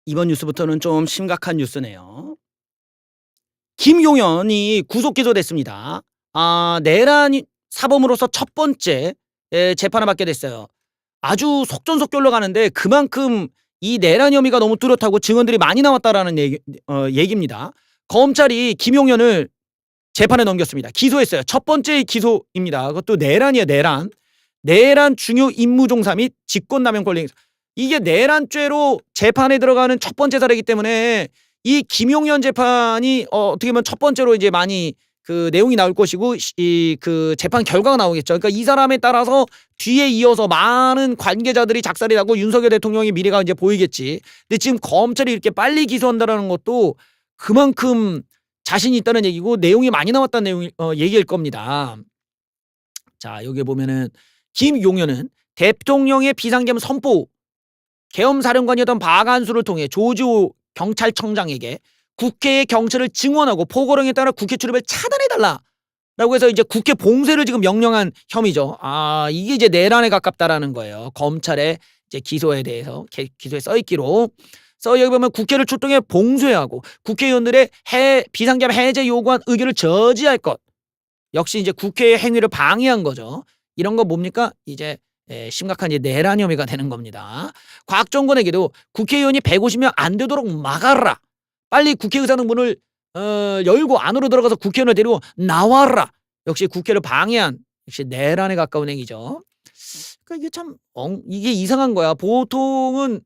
이번 뉴스부터는 좀 심각한 뉴스네요. 김용현이 구속 기소됐습니다. 내란 사범으로서 첫 번째 재판을 받게 됐어요. 아주 속전속결로 가는데 그만큼 이 내란 혐의가 너무 뚜렷하고 증언들이 많이 나왔다라는 얘기입니다. 검찰이 김용현을 재판에 넘겼습니다. 기소했어요. 첫 번째 기소입니다. 그것도 내란이에요. 내란 중요 임무 종사 및 직권남용 권리. 이게 내란죄로 재판에 들어가는 첫 번째 사례이기 때문에 이 김용현 재판이 어떻게 보면 첫 번째로 이제 많이 그 내용이 나올 것이고 이 그 재판 결과가 나오겠죠. 그러니까 이 사람에 따라서 뒤에 이어서 많은 관계자들이 작살이 나고 윤석열 대통령의 미래가 이제 보이겠지. 근데 지금 검찰이 이렇게 빨리 기소한다라는 것도 그만큼 자신이 있다는 얘기고 내용이 많이 나왔다는 내용 얘기일 겁니다. 자, 여기 보면은 김용현은 대통령의 비상계엄 선포 계엄사령관이었던 박안수를 통해 조지호 경찰청장에게 국회의 경찰을 증원하고 포고령에 따라 국회 출입을 차단해달라라고 해서 이제 국회 봉쇄를 지금 명령한 혐의죠. 이게 이제 내란에 가깝다라는 거예요. 검찰의 이제 기소에 대해서 기소에 써있기로. 여기 보면 국회를 출동해 봉쇄하고 국회의원들의 비상계엄 해제 요구한 의결을 저지할 것. 역시 이제 국회의 행위를 방해한 거죠. 이런 거 뭡니까? 이제 심각한 이제 내란 혐의가 되는 겁니다. 곽정권에게도 국회의원이 150명 안 되도록 막아라. 빨리 국회의사당 문을 열고 안으로 들어가서 국회의원을 데리고 나와라. 역시 국회를 방해한 역시 내란에 가까운 행위죠. 그러니까 이게 참 이게 이상한 거야. 보통은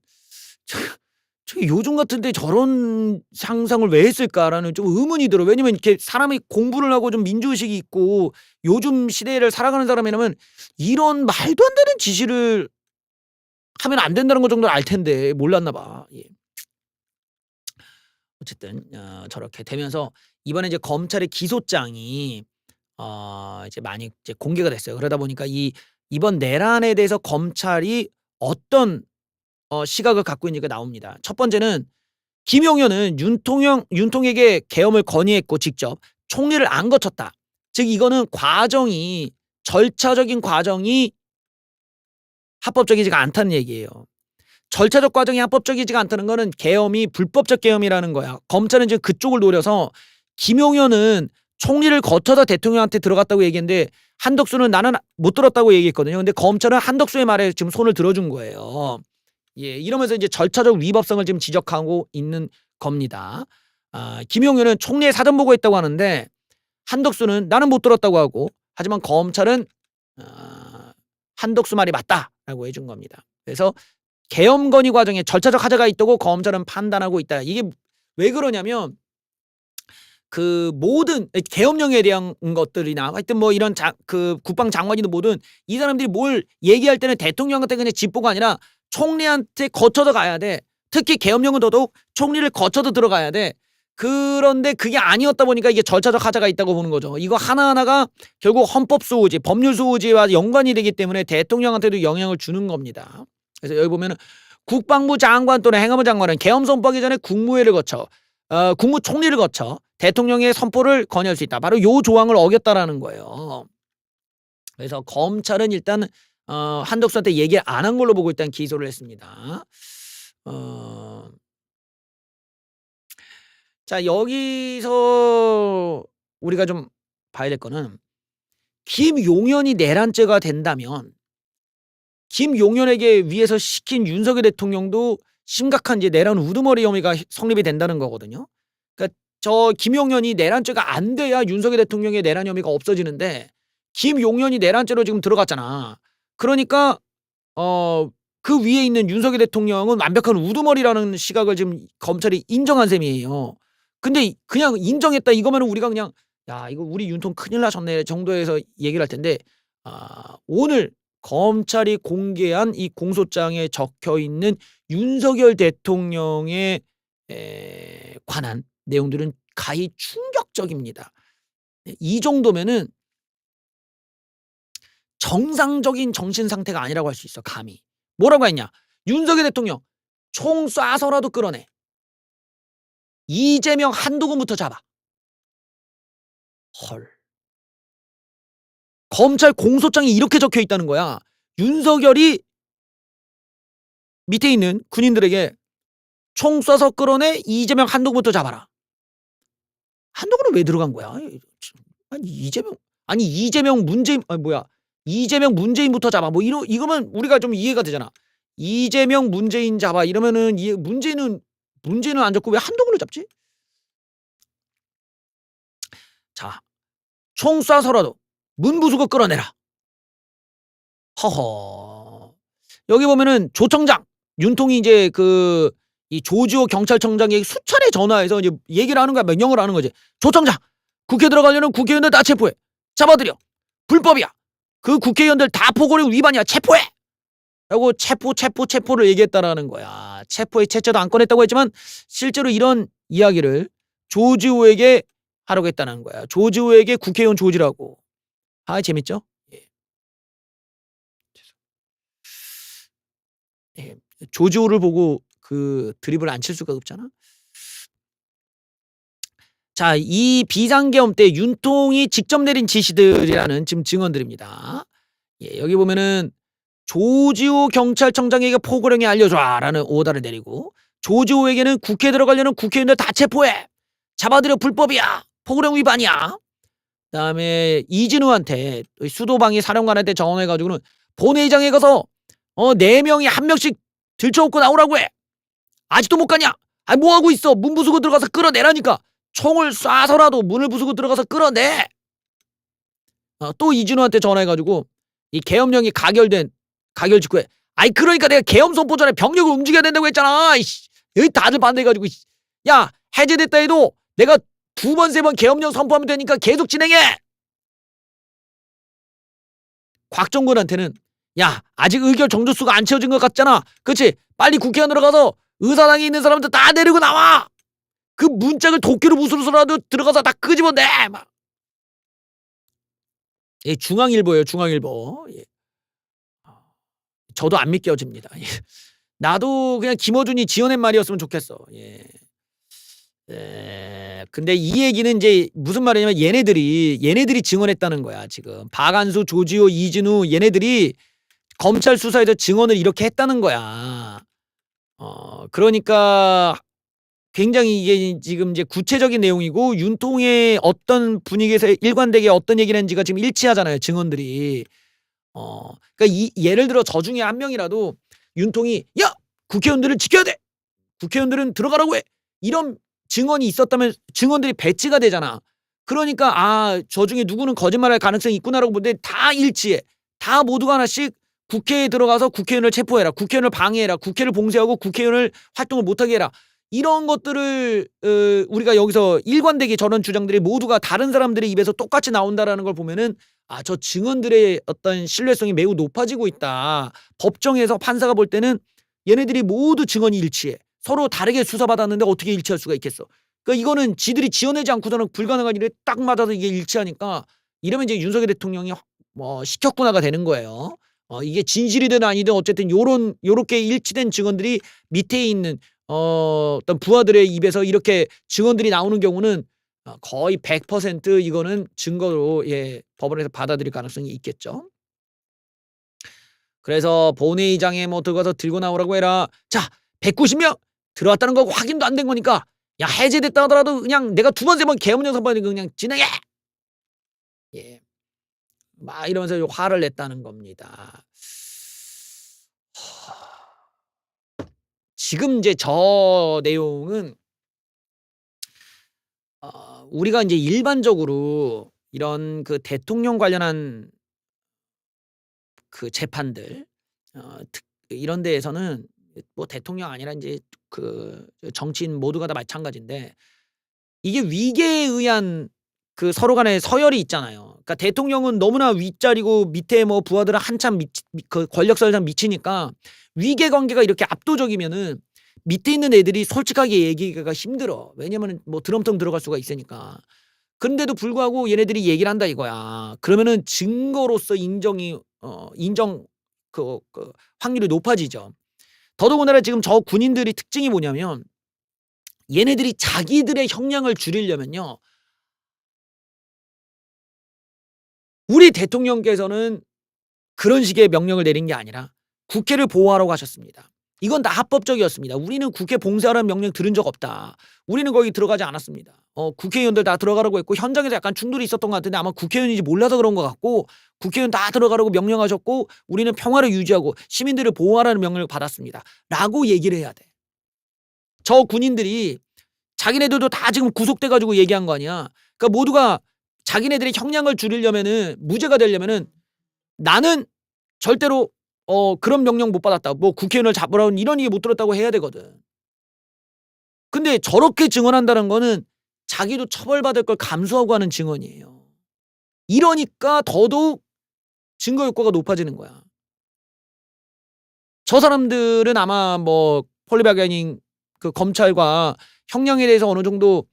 요즘 같은데 저런 상상을 왜 했을까라는 좀 의문이 들어. 왜냐면 이렇게 사람이 공부를 하고 좀 민주의식이 있고 요즘 시대를 살아가는 사람이라면 이런 말도 안 되는 지시를 하면 안 된다는 것 정도는 알 텐데 몰랐나 봐. 예. 어쨌든 저렇게 되면서 이번에 이제 검찰의 기소장이 이제 많이 이제 공개가 됐어요. 그러다 보니까 이번 내란에 대해서 검찰이 어떤 시각을 갖고 있는지가 나옵니다. 첫 번째는 김용현은 윤통에게 계엄을 건의했고 직접 총리를 안 거쳤다. 즉 이거는 절차적인 과정이 합법적이지가 않다는 얘기예요. 절차적 과정이 합법적이지가 않다는 거는 계엄이 불법적 계엄이라는 거야. 검찰은 지금 그쪽을 노려서 김용현은 총리를 거쳐서 대통령한테 들어갔다고 얘기했는데 한덕수는 나는 못 들었다고 얘기했거든요. 근데 검찰은 한덕수의 말에 지금 손을 들어준 거예요. 예, 이러면서 이제 절차적 위법성을 지금 지적하고 있는 겁니다. 김용현은 총리의 사전 보고했다고 하는데 한덕수는 나는 못 들었다고 하고 하지만 검찰은 한덕수 말이 맞다라고 해준 겁니다. 그래서 계엄 건의 과정에 절차적 하자가 있다고 검찰은 판단하고 있다. 이게 왜 그러냐면 그 모든 계엄령에 대한 것들이나 하여튼 뭐 이런 그 국방장관이든 뭐든 이 사람들이 뭘 얘기할 때는 대통령한테 그냥 짚보가 아니라 총리한테 거쳐서 가야 돼. 특히 계엄령은 더더욱 총리를 거쳐서 들어가야 돼. 그런데 그게 아니었다 보니까 이게 절차적 하자가 있다고 보는 거죠. 이거 하나하나가 결국 헌법 소호지, 법률 소호지와 연관이 되기 때문에 대통령한테도 영향을 주는 겁니다. 그래서 여기 보면은 국방부 장관 또는 행안부 장관은 계엄 선포하기 전에 국무회를 거쳐 국무총리를 거쳐 대통령의 선포를 건의할 수 있다. 바로 요 조항을 어겼다라는 거예요. 그래서 검찰은 일단 한덕수한테 얘기를 안 한 걸로 보고 일단 기소를 했습니다. 자, 여기서 우리가 좀 봐야 될 거는 김용현이 내란죄가 된다면 김용현에게 위해서 시킨 윤석열 대통령도 심각한 이제 내란 우두머리 혐의가 성립이 된다는 거거든요. 그러니까 저 김용현이 내란죄가 안 돼야 윤석열 대통령의 내란 혐의가 없어지는데 김용현이 내란죄로 지금 들어갔잖아. 그러니까 그 위에 있는 윤석열 대통령은 완벽한 우두머리라는 시각을 지금 검찰이 인정한 셈이에요. 근데 그냥 인정했다 이거면은 우리가 그냥 야 이거 우리 윤통 큰일 나셨네 정도에서 얘기를 할 텐데 오늘 검찰이 공개한 이 공소장에 적혀 있는 윤석열 대통령에 관한 내용들은 가히 충격적입니다. 이 정도면은 정상적인 정신 상태가 아니라고 할 수 있어. 감히. 뭐라고 했냐? 윤석열 대통령 총 쏴서라도 끌어내. 이재명 한두근부터 잡아. 헐. 검찰 공소장에 이렇게 적혀 있다는 거야. 윤석열이 밑에 있는 군인들에게 총 쏴서 끌어내 이재명 한동훈부터 잡아라. 한동훈은 왜 들어간 거야? 아니 이재명 문재인 이재명 문재인부터 잡아. 뭐 이거면 우리가 좀 이해가 되잖아. 이재명 문재인 잡아 이러면은 문재인은 안 잡고 왜 한동훈을 잡지? 자, 총 쏴서라도 문부수고 끌어내라. 허허. 여기 보면은 조청장 윤통이 이제 이 조지호 경찰청장에게 수차례 전화해서 이제 얘기를 하는 거야. 명령을 하는 거지. 조청장, 국회 들어가려는 국회의원들 다 체포해. 잡아들여. 불법이야. 그 국회의원들 다 포고령 위반이야. 체포해. 라고 체포를 얘기했다라는 거야. 체포의 채자도 안 꺼냈다고 했지만 실제로 이런 이야기를 조지호에게 하라고 했다는 거야. 조지호에게 국회의원 조지라고. 아, 재밌죠? 예. 예. 조지호를 보고 드립을 안 칠 수가 없잖아. 자, 이 비상계엄 때 윤통이 직접 내린 지시들이라는 지금 증언들입니다. 예, 여기 보면은 조지호 경찰청장에게 포고령이 알려줘라는 오더를 내리고 조지호에게는 국회에 들어가려는 국회의원들 다 체포해. 잡아들여. 불법이야. 포고령 위반이야. 그다음에 이진우한테 수도방위 사령관한테 전화해가지고는 본회의장에 가서 4명이 한 명씩 들쳐업고 나오라고 해. 아직도 못 가냐? 아니 뭐 하고 있어? 문 부수고 들어가서 끌어내라니까. 총을 쏴서라도 문을 부수고 들어가서 끌어내. 또 이진우한테 전화해가지고 이 계엄령이 가결 직후에 아니 그러니까 내가 계엄 선포 전에 병력을 움직여야 된다고 했잖아. 이씨. 여기 다들 반대해가지고 야 해제됐다 해도 내가 2번 3번 계엄령 선포하면 되니까 계속 진행해. 곽정근한테는 야 아직 의결 정족수가 안 채워진 것 같잖아. 그렇지? 빨리 국회의원으로 가서 의사당에 있는 사람들 다 데리고 나와. 그 문짝을 도끼로 부수서라도 들어가서 다 끄집어내. 막. 예, 중앙일보예요. 중앙일보. 예. 저도 안 믿겨집니다. 예. 나도 그냥 김어준이 지어낸 말이었으면 좋겠어. 예. 근데 이 얘기는 이제 무슨 말이냐면 얘네들이 증언했다는 거야. 지금 박안수, 조지호, 이진우 얘네들이 검찰 수사에서 증언을 이렇게 했다는 거야. 그러니까 굉장히 이게 지금 이제 구체적인 내용이고 윤통의 어떤 분위기에서 일관되게 어떤 얘기를 했는지가 지금 일치하잖아요. 증언들이. 그러니까 예를 들어 저 중에 한 명이라도 윤통이 야 국회의원들을 지켜야 돼. 국회의원들은 들어가라고 해. 이런 증언이 있었다면 증언들이 배치가 되잖아. 그러니까 저 중에 누구는 거짓말할 가능성이 있구나라고 보는데 다 일치해. 다 모두가 하나씩 국회에 들어가서 국회의원을 체포해라. 국회의원을 방해해라. 국회를 봉쇄하고 국회의원을 활동을 못하게 해라. 이런 것들을 우리가 여기서 일관되게 저런 주장들이 모두가 다른 사람들의 입에서 똑같이 나온다라는 걸 보면은 저 증언들의 어떤 신뢰성이 매우 높아지고 있다. 법정에서 판사가 볼 때는 얘네들이 모두 증언이 일치해. 서로 다르게 수사받았는데 어떻게 일치할 수가 있겠어. 그러니까 이거는 지들이 지어내지 않고서는 불가능한 일에 딱 맞아서 이게 일치하니까 이러면 이제 윤석열 대통령이 시켰구나가 되는 거예요. 이게 진실이든 아니든 어쨌든 요렇게 일치된 증언들이 밑에 있는 어떤 부하들의 입에서 이렇게 증언들이 나오는 경우는 거의 100% 이거는 증거로 법원에서 받아들일 가능성이 있겠죠. 그래서 본회의장에 들어가서 들고 나오라고 해라. 자, 190명 들어왔다는 거 확인도 안 된 거니까 야 해제됐다 하더라도 그냥 내가 2번 3번 계엄령 선포하니까 그냥 진행해. 예. 막 이러면서 화를 냈다는 겁니다. 지금 이제 저 내용은 우리가 이제 일반적으로 이런 대통령 관련한 재판들 이런 데에서는 뭐 대통령 아니라 이제 정치인 모두가 다 마찬가지인데 이게 위계에 의한 서로 간의 서열이 있잖아요. 그러니까 대통령은 너무나 윗자리고 밑에 부하들은 한참 권력서열상 미치니까 위계 관계가 이렇게 압도적이면은 밑에 있는 애들이 솔직하게 얘기가 힘들어. 왜냐면은 드럼통 들어갈 수가 있으니까. 그런데도 불구하고 얘네들이 얘기를 한다 이거야. 그러면은 증거로서 인정 확률이 높아지죠. 더더군다나 지금 저 군인들이 특징이 뭐냐면 얘네들이 자기들의 형량을 줄이려면요. 우리 대통령께서는 그런 식의 명령을 내린 게 아니라 국회를 보호하라고 하셨습니다. 이건 다 합법적이었습니다. 우리는 국회 봉쇄하라는 명령 들은 적 없다. 우리는 거기 들어가지 않았습니다. 국회의원들 다 들어가라고 했고 현장에서 약간 충돌이 있었던 것 같은데 아마 국회의원인지 몰라서 그런 것 같고 국회의원 다 들어가라고 명령하셨고 우리는 평화를 유지하고 시민들을 보호하라는 명령을 받았습니다. 라고 얘기를 해야 돼. 저 군인들이 자기네들도 다 지금 구속돼 가지고 얘기한 거 아니야. 그러니까 모두가 자기네들의 형량을 줄이려면은 무죄가 되려면은 나는 절대로 그런 명령 못 받았다. 뭐 국회의원을 잡으라는 이런 얘기 못 들었다고 해야 되거든. 근데 저렇게 증언한다는 거는 자기도 처벌받을 걸 감수하고 하는 증언이에요. 이러니까 더더욱 증거 효과가 높아지는 거야. 저 사람들은 아마 뭐 폴리바게닝 그 검찰과 형량에 대해서 어느 정도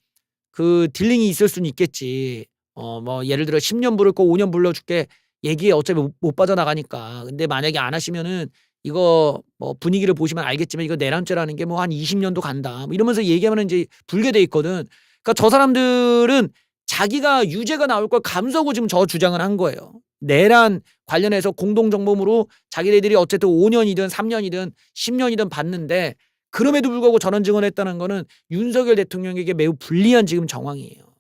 그 딜링이 있을 수는 있겠지. 뭐 예를 들어 10년 부를 거 5년 불러줄게. 얘기 어차피 못 빠져나가니까. 근데 만약에 안 하시면은 이거 뭐 분위기를 보시면 알겠지만 이거 내란죄라는 게 뭐 한 20년도 간다. 뭐 이러면서 얘기하면 이제 불게 돼 있거든. 그러니까 저 사람들은 자기가 유죄가 나올 걸 감수하고 지금 저 주장을 한 거예요. 내란 관련해서 공동정범으로 자기네들이 어쨌든 5년이든 3년이든 10년이든 받는데 그럼에도 불구하고 전원 증언했다는 거는 윤석열 대통령에게 매우 불리한 지금 정황이에요.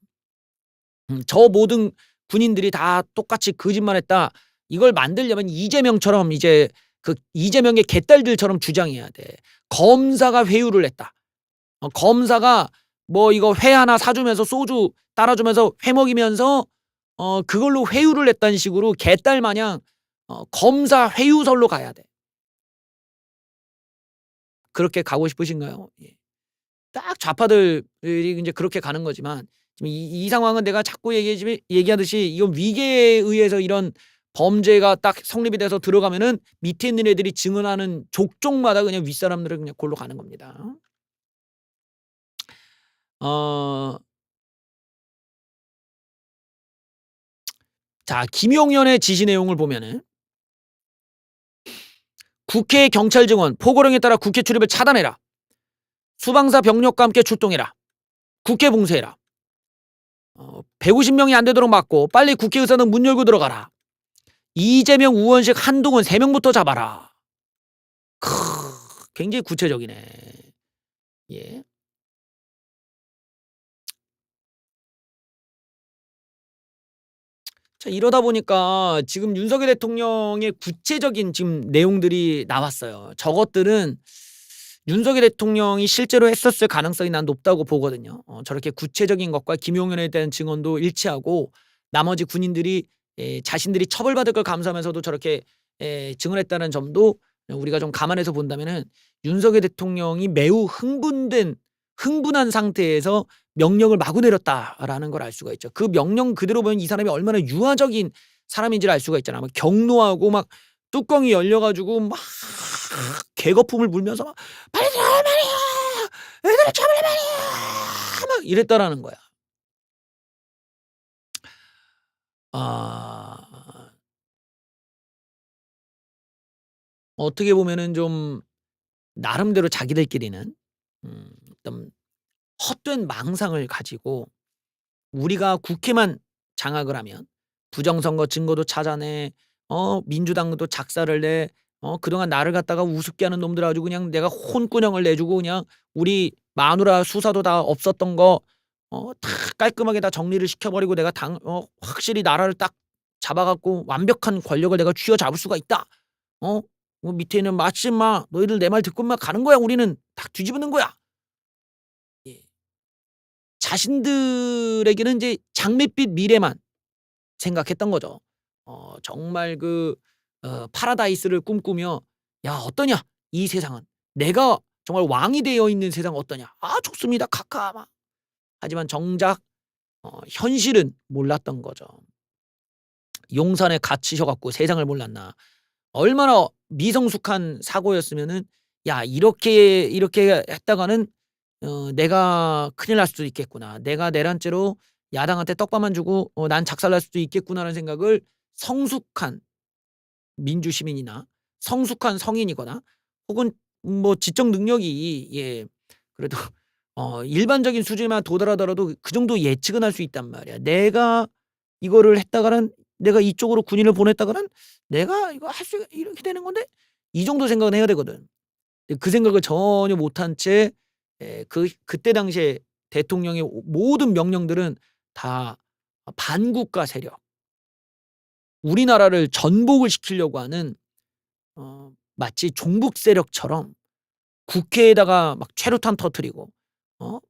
저 모든 군인들이 다 똑같이 거짓말했다. 이걸 만들려면 이재명처럼 이제 그 이재명의 개딸들처럼 주장해야 돼. 검사가 회유를 했다. 검사가 뭐 이거 회 하나 사주면서 소주 따라주면서 회 먹이면서 그걸로 회유를 했다는 식으로 개딸 마냥 검사 회유설로 가야 돼. 그렇게 가고 싶으신가요? 예. 딱 좌파들이 이제 그렇게 가는 거지만 지금 이 상황은 내가 자꾸 얘기하듯이 이건 위계에 의해서 이런 범죄가 딱 성립이 돼서 들어가면은 밑에 있는 애들이 증언하는 족족마다 그냥 윗사람들을 그냥 골로 가는 겁니다. 자, 김용현의 지시 내용을 보면은 국회 경찰 증언 포고령에 따라 국회 출입을 차단해라. 수방사 병력과 함께 출동해라. 국회 봉쇄해라. 150명이 안 되도록 막고 빨리 국회의사는 문 열고 들어가라. 이재명, 우원식, 한동훈 3명부터 잡아라. 굉장히 구체적이네. 예. 자, 이러다 보니까 지금 윤석열 대통령의 구체적인 지금 내용들이 나왔어요. 저것들은 윤석열 대통령이 실제로 했었을 가능성이 난 높다고 보거든요. 저렇게 구체적인 것과 김용현에 대한 증언도 일치하고 나머지 군인들이 자신들이 처벌받을 걸 감수하면서도 저렇게 증언했다는 점도 우리가 좀 감안해서 본다면은 윤석열 대통령이 매우 흥분한 상태에서 명령을 마구 내렸다라는 걸 알 수가 있죠. 그 명령 그대로 보면 이 사람이 얼마나 유화적인 사람인지를 알 수가 있잖아. 막 경노하고 막 뚜껑이 열려가지고 막 개거품을 물면서 막 빨리 들어갈 말이야, 애들을 잡을 말이야, 막 이랬다라는 거야. 어떻게 보면은 좀 나름대로 자기들끼리는 어떤 헛된 망상을 가지고 우리가 국회만 장악을 하면 부정선거 증거도 찾아내, 민주당도 작사를 내, 그동안 나를 갖다가 우습게 하는 놈들 아주 그냥 내가 혼꾸녕을 내주고 그냥 우리 마누라 수사도 다 없었던 거, 다 깔끔하게 다 정리를 시켜버리고 내가 확실히 나라를 딱 잡아갖고 완벽한 권력을 내가 쥐어잡을 수가 있다. 뭐 밑에 있는 마치 마 너희들 내 말 듣고만 가는 거야. 우리는 다 뒤집는 거야. 예. 자신들에게는 이제 장밋빛 미래만 생각했던 거죠. 정말 그 파라다이스를 꿈꾸며 야 어떠냐 이 세상은 내가 정말 왕이 되어 있는 세상 어떠냐 아 좋습니다 카카 하지만 정작 현실은 몰랐던 거죠. 용산에 갇히셔 갖고 세상을 몰랐나. 얼마나 미성숙한 사고였으면은 야 이렇게 했다가는 내가 큰일 날 수도 있겠구나. 내가 내란죄로 야당한테 떡밥만 주고 난 작살날 수도 있겠구나라는 생각을 성숙한 민주시민이나 성숙한 성인이거나 혹은 뭐 지적 능력이 그래도 일반적인 수준에만 도달하더라도 그 정도 예측은 할 수 있단 말이야. 내가 이거를 했다가는 내가 이쪽으로 군인을 보냈다가는 내가 이거 할 수 이렇게 되는 건데 이 정도 생각은 해야 되거든. 그 생각을 전혀 못한 채 그때 당시에 대통령의 모든 명령들은 다 반국가 세력, 우리나라를 전복을 시키려고 하는 마치 종북 세력처럼 국회에다가 막 최루탄 터뜨리고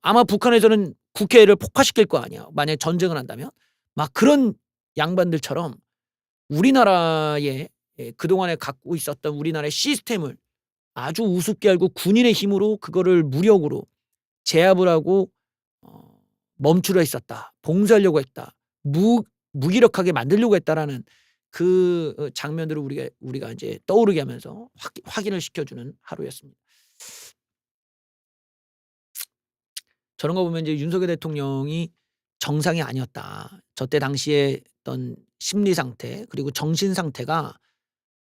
아마 북한에서는 국회를 폭파시킬 거 아니야. 만약에 전쟁을 한다면. 막 그런 양반들처럼 우리나라의 그동안에 갖고 있었던 우리나라의 시스템을 아주 우습게 알고 군인의 힘으로 그거를 무력으로 제압을 하고 멈추려 했었다. 봉쇄하려고 했다. 무기력하게 만들려고 했다라는 그 장면들을 우리가 이제 떠오르게 하면서 확인을 시켜주는 하루였습니다. 저런 거 보면 이제 윤석열 대통령이 정상이 아니었다. 저때 당시에 어떤 심리 상태 그리고 정신 상태가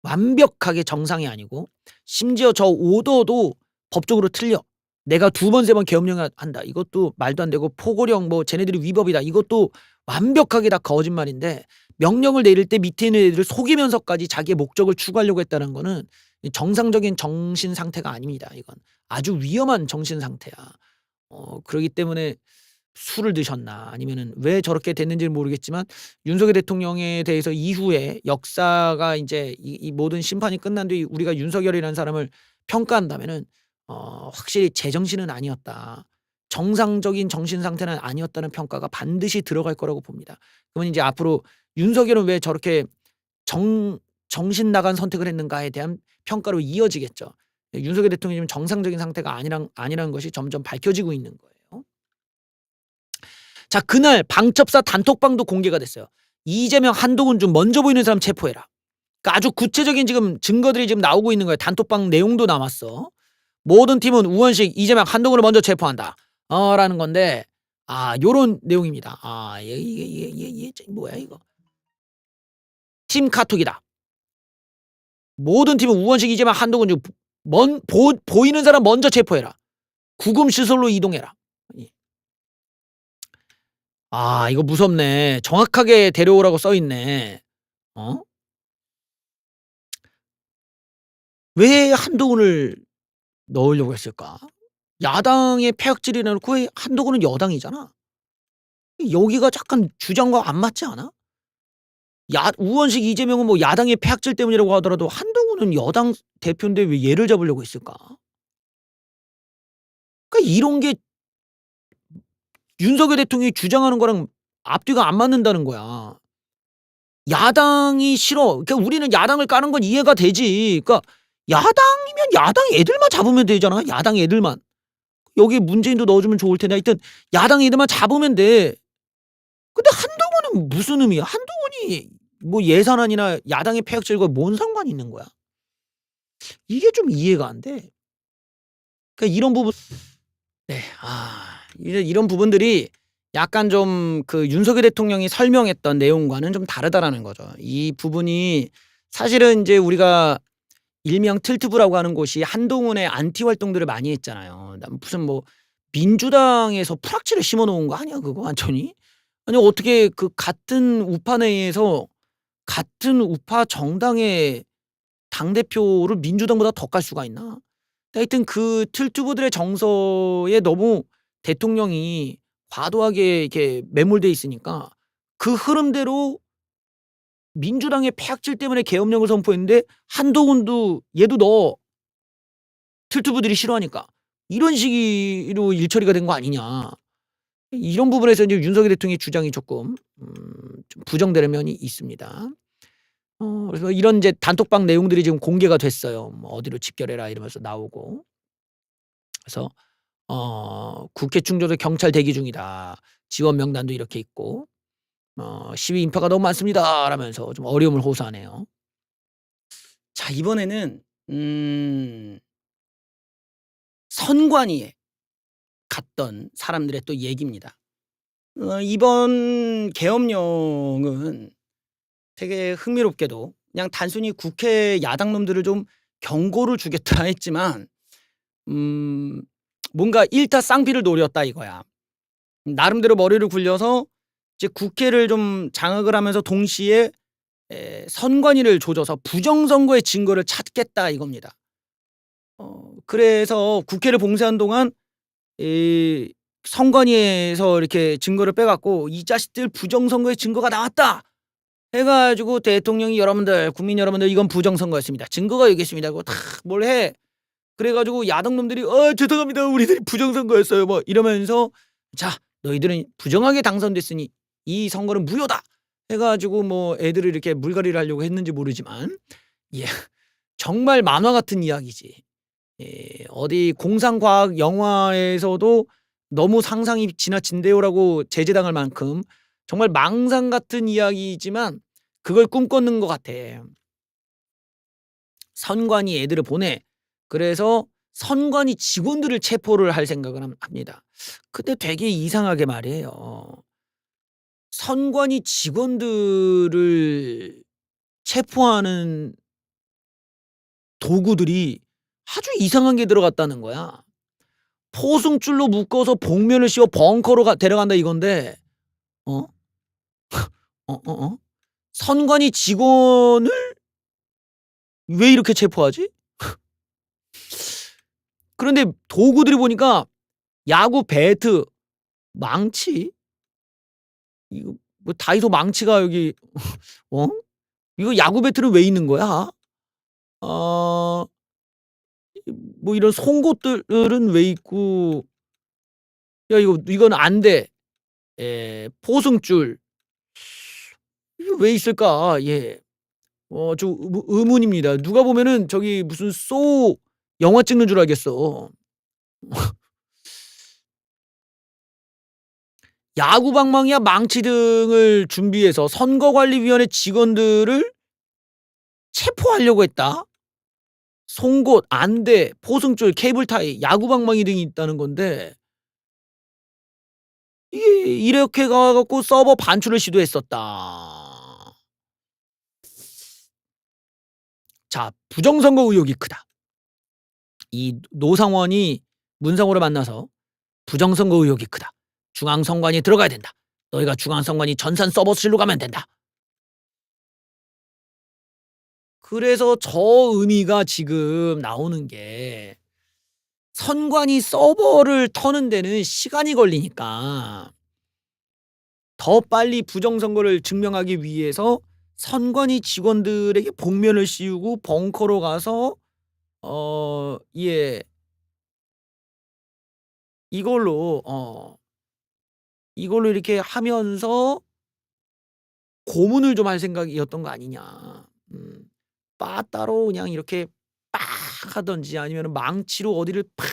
완벽하게 정상이 아니고 심지어 저 오더도 법적으로 틀려. 내가 2번 3번 계엄령 한다. 이것도 말도 안 되고 포고령 뭐 쟤네들이 위법이다. 이것도 완벽하게 다 거짓말인데 명령을 내릴 때 밑에 있는 애들을 속이면서까지 자기의 목적을 추구하려고 했다는 거는 정상적인 정신 상태가 아닙니다. 이건 아주 위험한 정신 상태야. 그러기 때문에 술을 드셨나 아니면은 왜 저렇게 됐는지는 모르겠지만 윤석열 대통령에 대해서 이후에 역사가 이제 이 모든 심판이 끝난 뒤에 우리가 윤석열이라는 사람을 평가한다면은 확실히 제정신은 아니었다. 정상적인 정신 상태는 아니었다는 평가가 반드시 들어갈 거라고 봅니다. 그러면 이제 앞으로 윤석열은 왜 저렇게 정신 나간 선택을 했는가에 대한 평가로 이어지겠죠. 윤석열 대통령이 지금 정상적인 상태가 아니라는 것이 점점 밝혀지고 있는 거예요. 자, 그날 방첩사 단톡방도 공개가 됐어요. 이재명, 한동훈 중 먼저 보이는 사람 체포해라. 그러니까 아주 구체적인 지금 증거들이 지금 나오고 있는 거예요. 단톡방 내용도 남았어. 모든 팀은 우원식, 이재명, 한동훈을 먼저 체포한다. 라는 건데, 요런 내용입니다. 이게 뭐야, 이거. 팀 카톡이다. 모든 팀은 우원식, 이재명, 한동훈 중 보이는 사람 먼저 체포해라. 구금 시설로 이동해라. 이거 무섭네. 정확하게 데려오라고 써있네. 왜 한동훈을 넣으려고 했을까? 야당의 폐악질이 나놓고 왜 한동훈은 여당이잖아. 여기가 약간 주장과 안 맞지 않아? 우원식, 이재명은 뭐 야당의 폐악질 때문이라고 하더라도 한동훈은 여당 대표인데 왜 얘를 잡으려고 했을까? 그러니까 이런 게 윤석열 대통령이 주장하는 거랑 앞뒤가 안 맞는다는 거야. 야당이 싫어. 그러니까 우리는 야당을 까는 건 이해가 되지. 그러니까 야당이면 야당 애들만 잡으면 되잖아. 야당 애들만. 여기에 문재인도 넣어주면 좋을 텐데 하여튼 야당 애들만 잡으면 돼. 근데 한동훈은 무슨 의미야? 한동훈이 뭐 예산안이나 야당의 폐악질과 뭔 상관이 있는 거야? 이게 좀 이해가 안 돼. 그러니까 이런 부분 이런 부분들이 약간 좀 그 윤석열 대통령이 설명했던 내용과는 좀 다르다라는 거죠. 이 부분이 사실은 이제 우리가 일명 틀트부라고 하는 곳이 한동훈의 안티 활동들을 많이 했잖아요. 무슨 뭐 민주당에서 풀악지를 심어 놓은 거 아니야 그거 완전히? 아니 어떻게 그 같은 우파 내에서 같은 우파 정당의 당대표를 민주당보다 더 깔 수가 있나? 하여튼 그 틀투부들의 정서에 너무 대통령이 과도하게 이렇게 매몰돼 있으니까 그 흐름대로 민주당의 폐악질 때문에 계엄령을 선포했는데 한동훈도 얘도 넣어. 틀투부들이 싫어하니까. 이런 식으로 일처리가 된 거 아니냐. 이런 부분에서 이제 윤석열 대통령의 주장이 조금 좀 부정되는 면이 있습니다. 그래서 이런 이제 단톡방 내용들이 지금 공개가 됐어요. 뭐 어디로 집결해라 이러면서 나오고. 그래서 국회 충조도 경찰 대기 중이다. 지원 명단도 이렇게 있고 시위 인파가 너무 많습니다. 라면서 좀 어려움을 호소하네요. 자, 이번에는 선관위에 갔던 사람들의 또 얘기입니다. 이번 계엄령은 되게 흥미롭게도 그냥 단순히 국회 야당 놈들을 좀 경고를 주겠다 했지만 뭔가 일타 쌍피를 노렸다 이거야. 나름대로 머리를 굴려서 이제 국회를 좀 장악을 하면서 동시에 선관위를 조져서 부정선거의 증거를 찾겠다 이겁니다. 그래서 국회를 봉쇄한 동안 이 선관위에서 이렇게 증거를 빼갖고 "이 자식들 부정선거의 증거가 나왔다." 해 가지고 대통령이 "여러분들, 국민 여러분들 이건 부정선거였습니다. 증거가 여기 있습니다." 하고 탁 뭘 해. 그래 가지고 야당 놈들이 죄송합니다. 우리들이 부정선거였어요." 뭐 이러면서 "자, 너희들은 부정하게 당선됐으니 이 선거는 무효다." 해 가지고 뭐 애들을 이렇게 물갈이를 하려고 했는지 모르지만 예 정말 만화 같은 이야기지. 예 어디 공상과학 영화에서도 "너무 상상이 지나친대요."라고 제재당할 만큼 정말 망상 같은 이야기이지만 그걸 꿈꿨는 것 같아. 선관위 애들을 보내. 그래서 선관위 직원들을 체포를 할 생각을 합니다. 근데 되게 이상하게 말이에요. 선관위 직원들을 체포하는 도구들이 아주 이상한 게 들어갔다는 거야. 포승줄로 묶어서 복면을 씌워 벙커로 데려간다 이건데 어? 선관위 직원을 왜 이렇게 체포하지? 그런데 도구들이 보니까 야구 배트, 망치? 이거 뭐 다이소 망치가 여기 어? 이거 야구 배트는 왜 있는 거야? 어 뭐 이런 송곳들은 왜 있고 야 이건 안 돼. 포승줄 이게 왜 있을까? 예. 좀 의문입니다. 누가 보면은 저기 무슨 영화 찍는 줄 알겠어. 야구 방망이와 망치 등을 준비해서 선거관리위원회 직원들을 체포하려고 했다. 송곳, 안대, 포승줄, 케이블타이, 야구 방망이 등이 있다는 건데 이게 이렇게 가 갖고 서버 반출을 시도했었다. 자, 부정선거 의혹이 크다. 이 노상원이 문상호를 만나서 "부정선거 의혹이 크다. 중앙선관위에 들어가야 된다. 너희가 중앙선관위 전산 서버실로 가면 된다." 그래서 저 의미가 지금 나오는 게 선관위 서버를 터는 데는 시간이 걸리니까 더 빨리 부정선거를 증명하기 위해서 선관위 직원들에게 복면을 씌우고 벙커로 가서 예 이걸로 이걸로 이렇게 하면서 고문을 좀 할 생각이었던 거 아니냐. 빠따로 그냥 이렇게 빡 하든지 아니면은 망치로 어디를 팍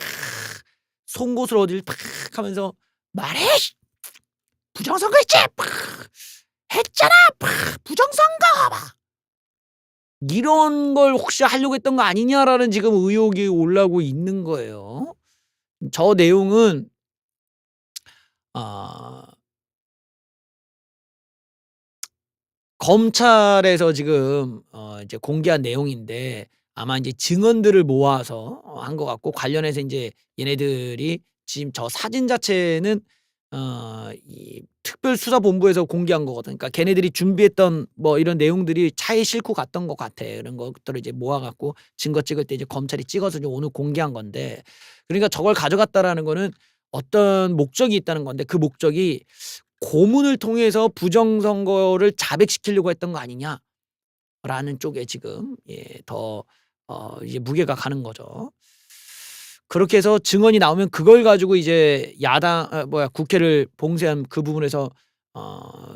송곳을 어디를 팍 하면서 "말해 씨. 부정선거했지? 팍. 했잖아. 팍. 부정선거." 막 이런 걸 혹시 하려고 했던 거 아니냐라는 지금 의혹이 올라오고 있는 거예요. 저 내용은 아 검찰에서 지금 이제 공개한 내용인데 아마 인제 증언들을 모아서 한 것 같고 관련해서 인제 얘네들이 지금 저 사진 자체는 이 특별수사본부에서 공개한 거거든. 그러니까 걔네들이 준비했던 뭐 이런 내용들이 차에 싣고 갔던 것 같아. 이런 것들을 이제 모아 갖고 증거 찍을 때 이제 검찰이 찍어서 이제 오늘 공개한 건데 그러니까 저걸 가져갔다라는 거는 어떤 목적이 있다는 건데 그 목적이 '고문을 통해서 부정선거를 자백시키려고 했던 거 아니냐.'라는 쪽에 지금 더 이제 무게가 가는 거죠. 그렇게 해서 증언이 나오면 그걸 가지고 이제 국회를 봉쇄한 그 부분에서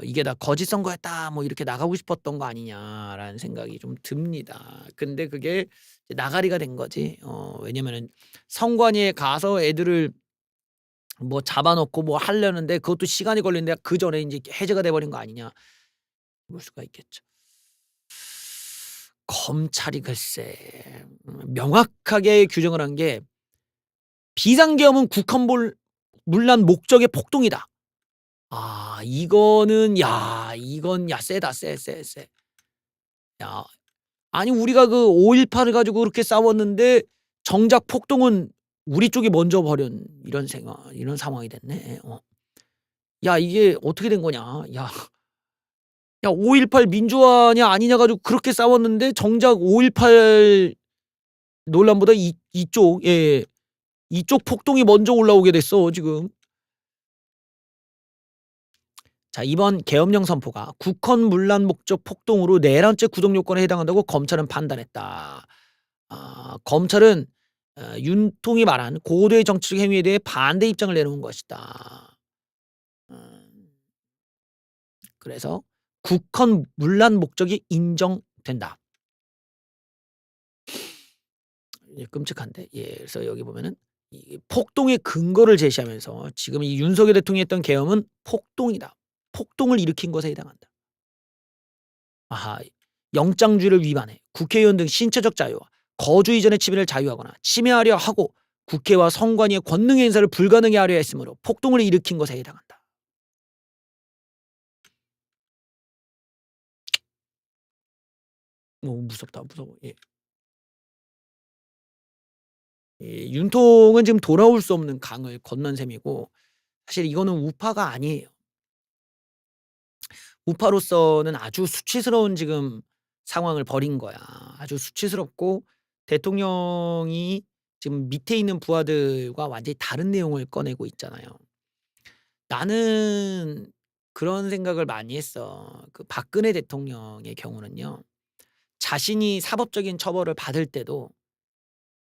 '이게 다 거짓 선거였다.' 뭐 이렇게 나가고 싶었던 거 아니냐라는 생각이 좀 듭니다. 근데 그게 이제 나가리가 된 거지. 왜냐면은 선관위에 가서 애들을 뭐 잡아 놓고 뭐 하려는데 그것도 시간이 걸리는데 그전에 인제 해제가 돼 버린 거 아니냐. 볼 수가 있겠죠. 검찰이 글쎄 명확하게 규정을 한 게 "비상계엄은 국헌 문란 목적의 폭동이다." 이거는 이건 세다 세, 세, 세. 야 아니 우리가 그 5.18을 가지고 그렇게 싸웠는데 정작 폭동은 우리 쪽이 먼저 벌인 이런 상황이 됐네. 야 이게 어떻게 된 거냐. 야 5.18 민주화냐 아니냐 가지고 그렇게 싸웠는데 정작 5.18 논란보다 이쪽 예. 이쪽 폭동이 먼저 올라오게 됐어 지금. 자 이번 계엄령 선포가 국헌 문란 목적 폭동으로 내란죄 구속 요건에 해당한다고 검찰은 판단했다. 검찰은 윤통이 말한 고도의 정치적 행위에 대해 반대 입장을 내놓은 것이다. 그래서 국헌 문란 목적이 인정된다. 예 끔찍한데 예 그래서 여기 보면은 이 폭동의 근거를 제시하면서 지금 이 윤석열 대통령이 했던 계엄은 폭동이다. 폭동을 일으킨 것에 해당한다. 아하. 영장주의를 위반해 국회의원 등 신체적 자유와 거주 이전의 침해를 자유하거나 침해하려 하고 국회와 선관위의 권능 행사를 불가능해 하려 했으므로 폭동을 일으킨 것에 해당한다. 무섭다. 무서워. 예. 윤통은 지금 돌아올 수 없는 강을 건넌 셈이고 사실 이거는 우파가 아니에요. 우파로서는 아주 수치스러운 지금 상황을 벌인 거야. 아주 수치스럽고 대통령이 지금 밑에 있는 부하들과 완전히 다른 내용을 꺼내고 있잖아요. 나는 그런 생각을 많이 했어. 그 박근혜 대통령의 경우는요. 자신이 사법적인 처벌을 받을 때도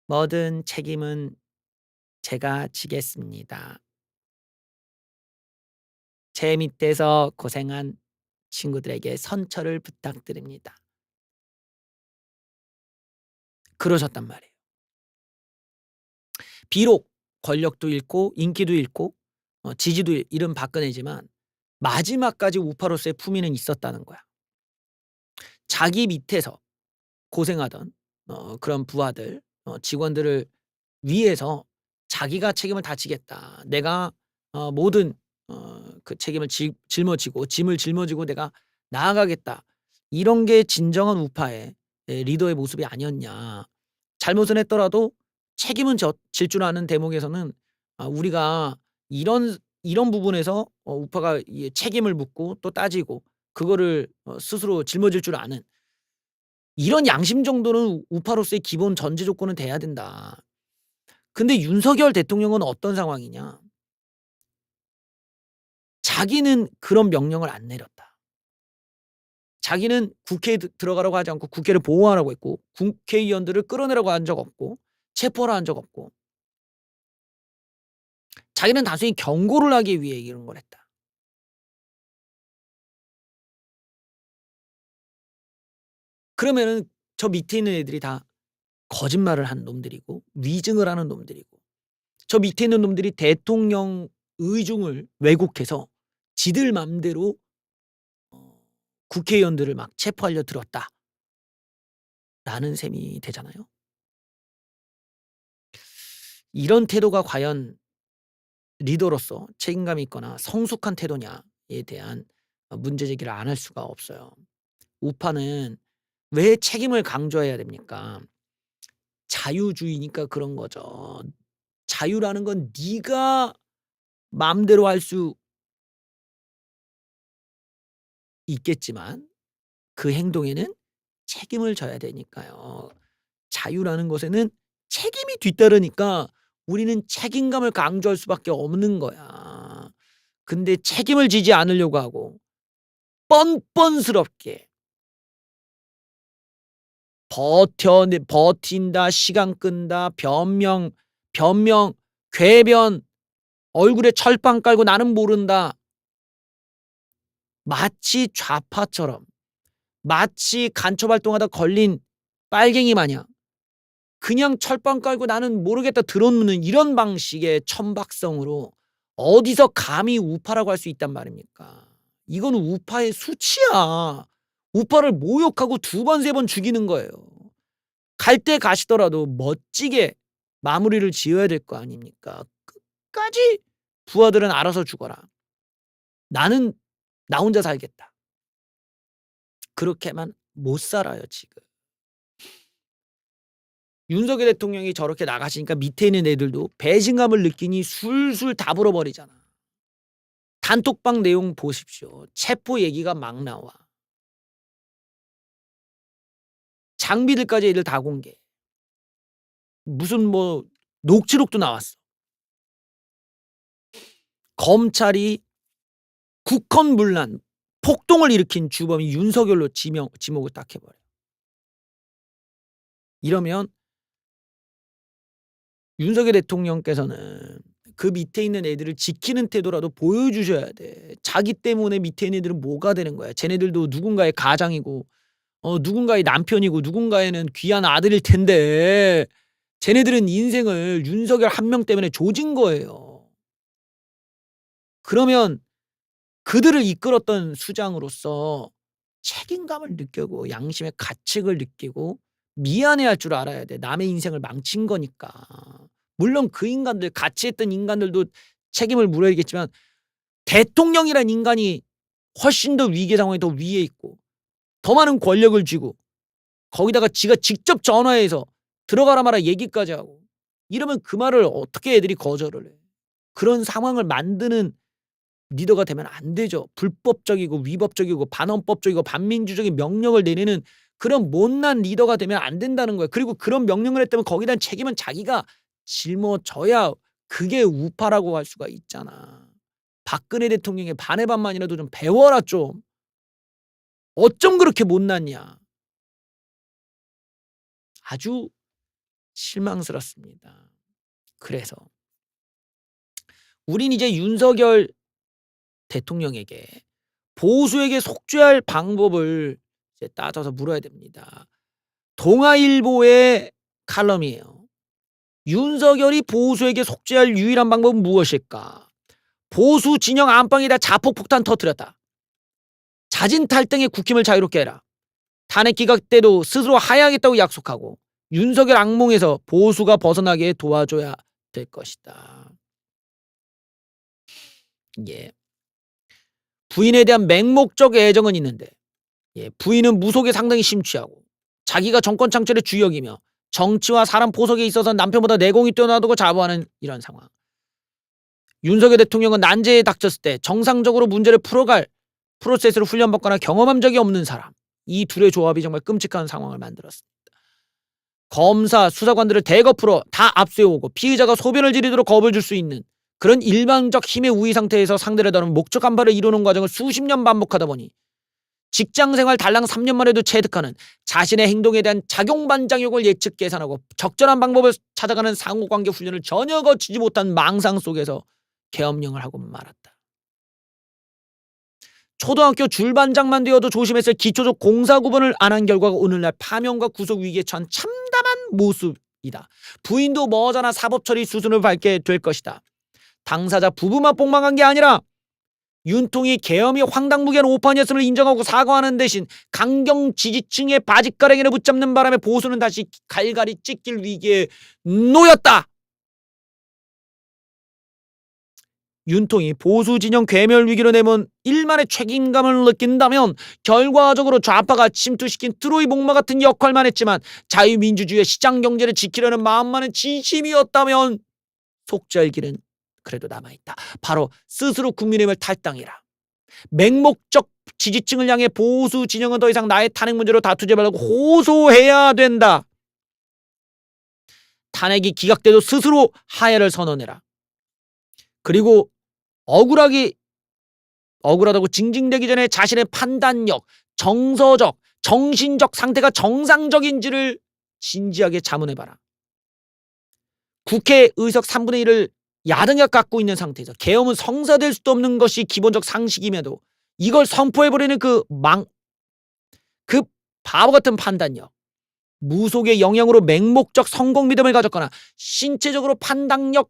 "모든 책임은 제가 지겠습니다. 제 밑에서 고생한 친구들에게 선처를 부탁드립니다." 그러셨단 말이에요. 비록 권력도 잃고 인기도 잃고 지지도 잃은 박근혜지만 마지막까지 우파로서의 품위는 있었다는 거야. 자기 밑에서 고생하던 그런 부하들 직원들을 위해서 자기가 책임을 다 지겠다. 내가 모든 그 책임을 짊어지고 짐을 짊어지고 내가 나아가겠다. 이런 게 진정한 우파의 리더의 모습이 아니었냐. 잘못은 했더라도 책임은 질 줄 아는 대목에서는 우리가 이런 부분에서 우파가 이 책임을 묻고 또 따지고 그거를 스스로 짊어질 줄 아는 이런 양심 정도는 우파로서의 기본 전제 조건은 돼야 된다. 근데 윤석열 대통령은 어떤 상황이냐. 자기는 그런 명령을 안 내렸다. 자기는 국회에 들어가라고 하지 않고 국회를 보호하라고 했고 국회의원들을 끌어내라고 한 적 없고 체포를 한 적 없고 자기는 단순히 경고를 하기 위해 이런 걸 했다. 그러면은 저 밑에 있는 애들이 다 거짓말을 한 놈들이고 위증을 하는 놈들이고 저 밑에 있는 놈들이 대통령 의중을 왜곡해서 지들 맘대로 국회의원들을 막 체포하려 들었다. 라는 셈이 되잖아요. 이런 태도가 과연 리더로서 책임감이 있거나 성숙한 태도냐에 대한 문제 제기를 안 할 수가 없어요. 우파는 왜 책임을 강조해야 됩니까? 자유주의니까 그런 거죠. 자유라는 건 네가 맘대로 할 수 있겠지만 그 행동에는 책임을 져야 되니까요. 자유라는 것에는 책임이 뒤따르니까 우리는 책임감을 강조할 수밖에 없는 거야. 근데 책임을 지지 않으려고 하고 뻔뻔스럽게 버틴다, 시간 끈다, 변명, 궤변, 얼굴에 철판 깔고 나는 모른다. 마치 좌파처럼 마치 간첩 활동하다 걸린 빨갱이 마냥 그냥 철판 깔고 나는 모르겠다 들어놓는 이런 방식의 천박성으로 어디서 감히 우파라고 할 수 있단 말입니까? 이건 우파의 수치야. 우파를 모욕하고 2번 3번 죽이는 거예요. 갈 때 가시더라도 멋지게 마무리를 지어야 될 거 아닙니까? 끝까지 부하들은 알아서 죽어라. 나는 나 혼자 살겠다. 그렇게만 못 살아요 지금. 윤석열 대통령이 저렇게 나가시니까 밑에 있는 애들도 배신감을 느끼니 술술 다 불어버리잖아. 단톡방 내용 보십시오. 체포 얘기가 막 나와. 장비들까지 애들 다 공개. 무슨 뭐 녹취록도 나왔어. 검찰이 국헌문란, 폭동을 일으킨 주범이 윤석열로 지목을 딱 해버려. 이러면 윤석열 대통령께서는 그 밑에 있는 애들을 지키는 태도라도 보여주셔야 돼. 자기 때문에 밑에 있는 애들은 뭐가 되는 거야. 쟤네들도 누군가의 가장이고 누군가의 남편이고 누군가에는 귀한 아들일 텐데 쟤네들은 인생을 윤석열 한 명 때문에 조진 거예요. 그러면 그들을 이끌었던 수장으로서 책임감을 느끼고 양심의 가책을 느끼고 미안해할 줄 알아야 돼. 남의 인생을 망친 거니까. 물론 그 인간들, 같이 했던 인간들도 책임을 물어야겠지만 대통령이란 인간이 훨씬 더 위기 상황에 더 위에 있고 더 많은 권력을 쥐고 거기다가 지가 직접 전화해서 들어가라 마라 얘기까지 하고 이러면 그 말을 어떻게 애들이 거절을 해. 그런 상황을 만드는 리더가 되면 안 되죠. 불법적이고 위법적이고 반헌법적이고 반민주적인 명령을 내리는 그런 못난 리더가 되면 안 된다는 거예요. 그리고 그런 명령을 했다면 거기에 대한 책임은 자기가 짊어져야 그게 우파라고 할 수가 있잖아. 박근혜 대통령의 반의 반만이라도 좀 배워라 좀. 어쩜 그렇게 못났냐. 아주 실망스럽습니다. 그래서 우린 이제 윤석열 대통령에게 보수에게 속죄할 방법을 이제 따져서 물어야 됩니다. 동아일보의 칼럼이에요. 윤석열이 보수에게 속죄할 유일한 방법은 무엇일까? 보수 진영 안방에다 자폭폭탄 터뜨렸다. 자진 탈등의 국힘을 자유롭게 해라. 탄핵 기각 때도 스스로 하야하겠다고 약속하고 윤석열 악몽에서 보수가 벗어나게 도와줘야 될 것이다. 예. 부인에 대한 맹목적 애정은 있는데 부인은 무속에 상당히 심취하고 자기가 정권 창출의 주역이며 정치와 사람 포석에 있어서 남편보다 내공이 뛰어나다고 자부하는 이런 상황. 윤석열 대통령은 난제에 닥쳤을 때 정상적으로 문제를 풀어갈 프로세스를 훈련받거나 경험한 적이 없는 사람. 이 둘의 조합이 정말 끔찍한 상황을 만들었습니다. 검사, 수사관들을 대거 풀어 다 압수해오고 피의자가 소변을 지르도록 겁을 줄 수 있는 그런 일방적 힘의 우위 상태에서 상대를 다루는 목적 간파를 이루는 과정을 수십 년 반복하다 보니 직장생활 달랑 3년 만에도 체득하는 자신의 행동에 대한 작용반작용을 예측 계산하고 적절한 방법을 찾아가는 상호관계 훈련을 전혀 거치지 못한 망상 속에서 계엄령을 하고 말았다. 초등학교 줄반장만 되어도 조심했을 기초적 공사 구분을 안 한 결과가 오늘날 파면과 구속 위기에 처한 참담한 모습이다. 부인도 머지않아 사법처리 수순을 밟게 될 것이다. 당사자 부부만 폭망한 게 아니라 윤통이 계엄이 황당무계한 오판이었음을 인정하고 사과하는 대신 강경 지지층의 바짓가랑이를 붙잡는 바람에 보수는 다시 갈갈이 찢길 위기에 놓였다. 윤통이 보수 진영 괴멸 위기로 내몬 일만의 책임감을 느낀다면 결과적으로 좌파가 침투시킨 트로이 목마 같은 역할만 했지만 자유민주주의의 시장경제를 지키려는 마음만은 진심이었다면 속죄할 길은 그래도 남아있다. 바로 스스로 국민의힘을 탈당해라. 맹목적 지지층을 향해 보수 진영은 더 이상 나의 탄핵 문제로 다투지 말고 호소해야 된다. 탄핵이 기각돼도 스스로 하야를 선언해라. 그리고 억울하다고 징징대기 전에 자신의 판단력, 정서적, 정신적 상태가 정상적인지를 진지하게 자문해봐라. 국회 의석 3분의 1을 야당이 갖고 있는 상태에서 계엄은 성사될 수도 없는 것이 기본적 상식임에도 이걸 선포해버리는 그 바보 같은 판단력, 무속의 영향으로 맹목적 성공 믿음을 가졌거나 신체적으로 판단력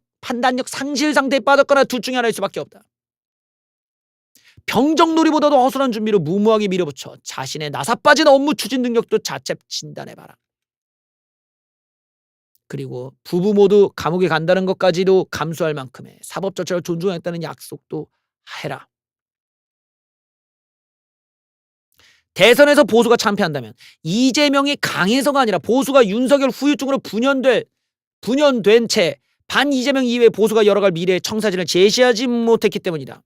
상실 상태에 빠졌거나 둘 중에 하나일 수밖에 없다. 병정놀이보다도 허술한 준비로 무모하게 밀어붙여 자신의 나사빠진 업무 추진 능력도 자체 진단해봐라. 그리고 부부 모두 감옥에 간다는 것까지도 감수할 만큼의 사법 절차를 존중했다는 약속도 해라. 대선에서 보수가 참패한다면 이재명이 강해서가 아니라 보수가 윤석열 후유증으로 분연된 채 반 이재명 이외의 보수가 열어갈 미래의 청사진을 제시하지 못했기 때문이다.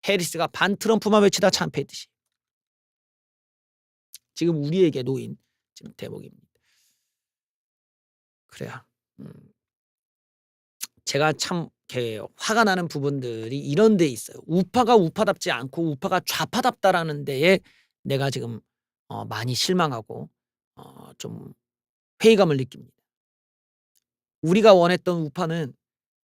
해리스가 반 트럼프만 외치다 참패했듯이. 지금 우리에게 놓인 지금 대목입니다. 그래요. 음. 제가 참 이렇게 화가 나는 부분들이 이런 데 있어요. 우파가 우파답지 않고 우파가 좌파답다라는 데에 내가 지금 많이 실망하고 좀 회의감을 느낍니다. 우리가 원했던 우파는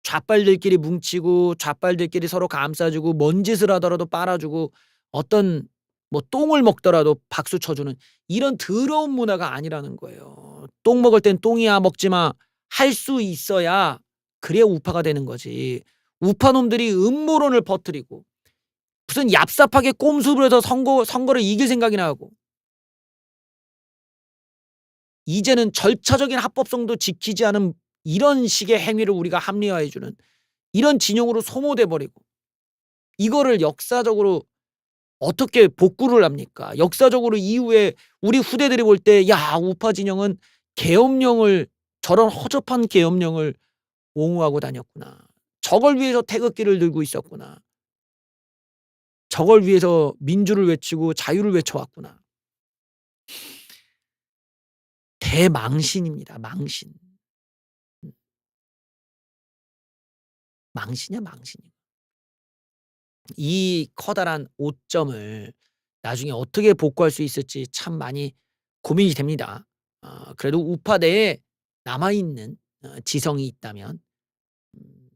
좌빨들끼리 뭉치고 좌빨들끼리 서로 감싸주고 뭔 짓을 하더라도 빨아주고 어떤 뭐 똥을 먹더라도 박수 쳐주는 이런 더러운 문화가 아니라는 거예요. "똥 먹을 땐 똥이야. 먹지 마." 할 수 있어야 그래야 우파가 되는 거지. 우파놈들이 음모론을 퍼뜨리고 무슨 얍삽하게 꼼수 부려서 선거를 이길 생각이나 하고 이제는 절차적인 합법성도 지키지 않은 이런 식의 행위를 우리가 합리화해 주는 이런 진영으로 소모돼 버리고 이거를 역사적으로 어떻게 복구를 합니까? 역사적으로 이후에 우리 후대들이 볼 때 '야 우파 진영은 계엄령을 저런 허접한 계엄령을 옹호하고 다녔구나. 저걸 위해서 태극기를 들고 있었구나. 저걸 위해서 민주를 외치고 자유를 외쳐왔구나.' 대망신입니다. 망신. 음. 망신이야 망신. 이 커다란 오점을 나중에 어떻게 복구할 수 있을지 참 많이 고민이 됩니다. 그래도 우파 내에 남아 있는 지성이 있다면 음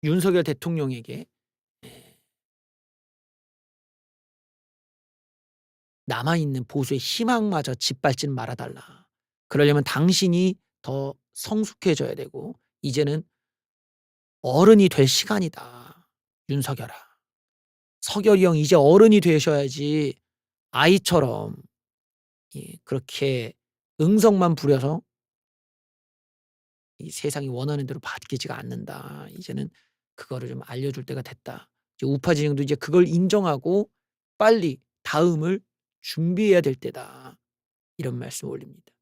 윤석열 대통령에게 예 남아 있는 보수의 희망마저 짓밟지 말아 달라. 그러려면 당신이 더 성숙해져야 되고 이제는 어른이 될 시간이다. 윤석열아. 서결이 형 이제 어른이 되셔야지 아이처럼 그렇게 응성만 부려서 이 세상이 원하는 대로 바뀌지가 않는다. 이제는 그거를 좀 알려줄 때가 됐다. 이제 우파 진영도 이제 그걸 인정하고 빨리 다음을 준비해야 될 때다. 이런 말씀 올립니다.